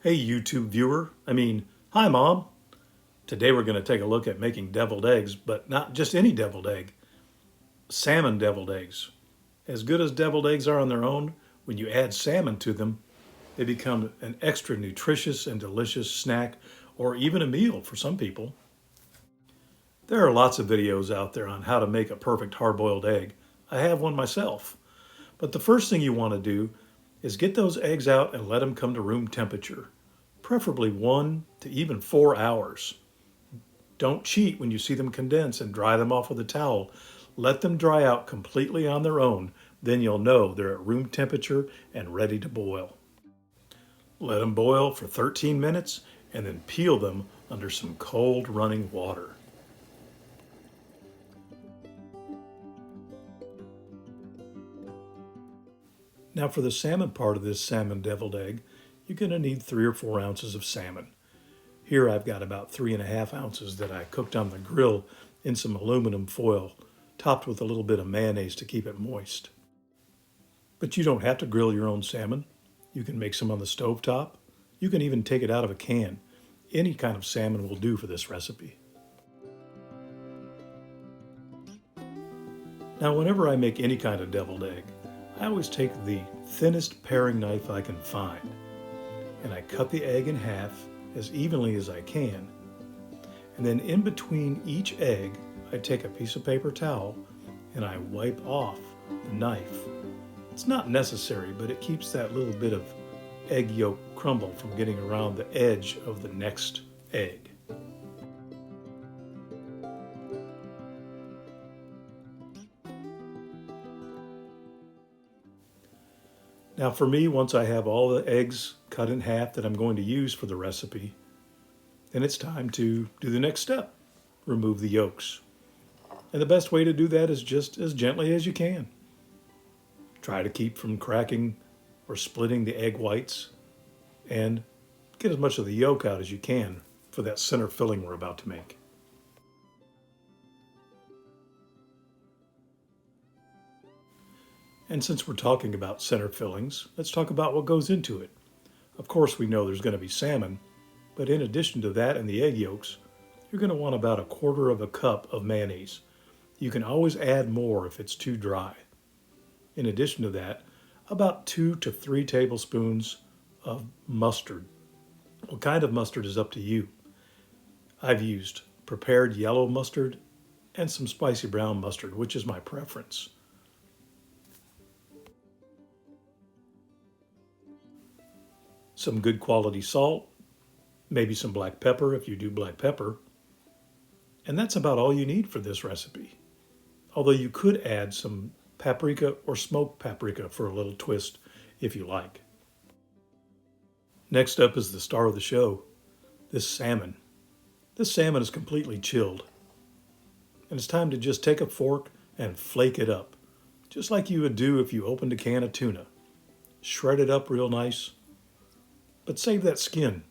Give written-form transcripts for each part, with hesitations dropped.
Hey YouTube viewer, hi Mom. Today we're going to take a look at making deviled eggs, but not just any deviled egg, salmon deviled eggs. As good as deviled eggs are on their own, when you add salmon to them, they become an extra nutritious and delicious snack or even a meal for some people. There are lots of videos out there on how to make a perfect hard-boiled egg. I have one myself. But the first thing you want to do is get those eggs out and let them come to room temperature, preferably 1 to even 4 hours. Don't cheat when you see them condense and dry them off with a towel. Let them dry out completely on their own, then you'll know they're at room temperature and ready to boil. Let them boil for 13 minutes and then peel them under some cold running water. Now for the salmon part of this salmon deviled egg, you're going to need 3 or 4 ounces of salmon. Here I've got about 3.5 ounces that I cooked on the grill in some aluminum foil, topped with a little bit of mayonnaise to keep it moist. But you don't have to grill your own salmon. You can make some on the stovetop. You can even take it out of a can. Any kind of salmon will do for this recipe. Now whenever I make any kind of deviled egg, I always take the thinnest paring knife I can find, and I cut the egg in half as evenly as I can. And then in between each egg, I take a piece of paper towel and I wipe off the knife. It's not necessary, but it keeps that little bit of egg yolk crumble from getting around the edge of the next egg. Now for me, once I have all the eggs cut in half that I'm going to use for the recipe, then it's time to do the next step, remove the yolks. And the best way to do that is just as gently as you can. Try to keep from cracking or splitting the egg whites and get as much of the yolk out as you can for that center filling we're about to make. And since we're talking about center fillings, let's talk about what goes into it. Of course, we know there's going to be salmon, but in addition to that and the egg yolks, you're going to want about 1/4 cup of mayonnaise. You can always add more if it's too dry. In addition to that, about 2 to 3 tablespoons of mustard. What kind of mustard is up to you. I've used prepared yellow mustard and some spicy brown mustard, which is my preference. Some good quality salt, maybe some black pepper if you do black pepper. And that's about all you need for this recipe. Although you could add some paprika or smoked paprika for a little twist if you like. Next up is the star of the show, this salmon. This salmon is completely chilled. And it's time to just take a fork and flake it up, just like you would do if you opened a can of tuna. Shred it up real nice, but save that skin.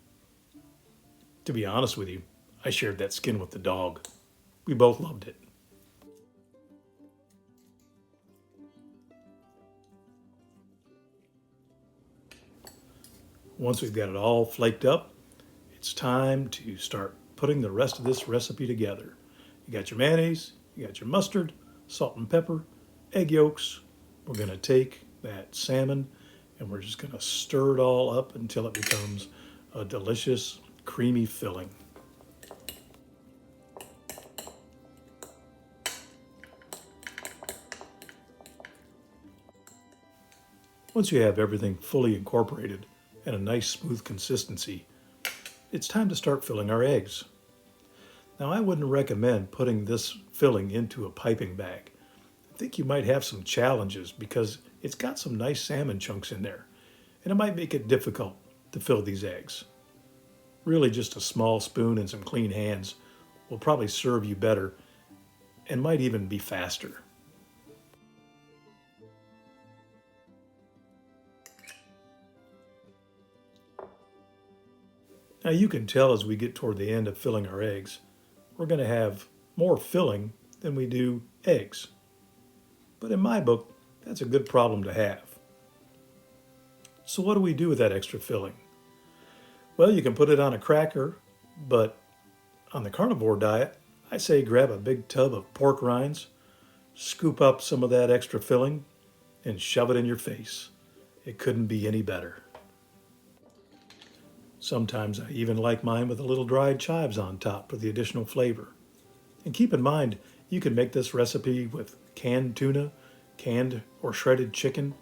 To be honest with you, I shared that skin with the dog. We both loved it. Once we've got it all flaked up, it's time to start putting the rest of this recipe together. You got your mayonnaise, you got your mustard, salt and pepper, egg yolks. We're going to take that salmon and we're just going to stir it all up until it becomes a delicious, creamy filling. Once you have everything fully incorporated and a nice smooth consistency, it's time to start filling our eggs. Now I wouldn't recommend putting this filling into a piping bag. I think you might have some challenges because it's got some nice salmon chunks in there, and it might make it difficult to fill these eggs. Really just a small spoon and some clean hands will probably serve you better and might even be faster. Now you can tell as we get toward the end of filling our eggs, we're going to have more filling than we do eggs. But in my book, that's a good problem to have. So what do we do with that extra filling? Well, you can put it on a cracker, but on the carnivore diet, I say grab a big tub of pork rinds, scoop up some of that extra filling, and shove it in your face. It couldn't be any better. Sometimes I even like mine with a little dried chives on top for the additional flavor. And keep in mind, you can make this recipe with canned tuna, canned or shredded chicken,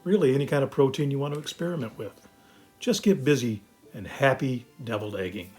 really any kind of protein you want to experiment with. Just get busy and happy deviled egging.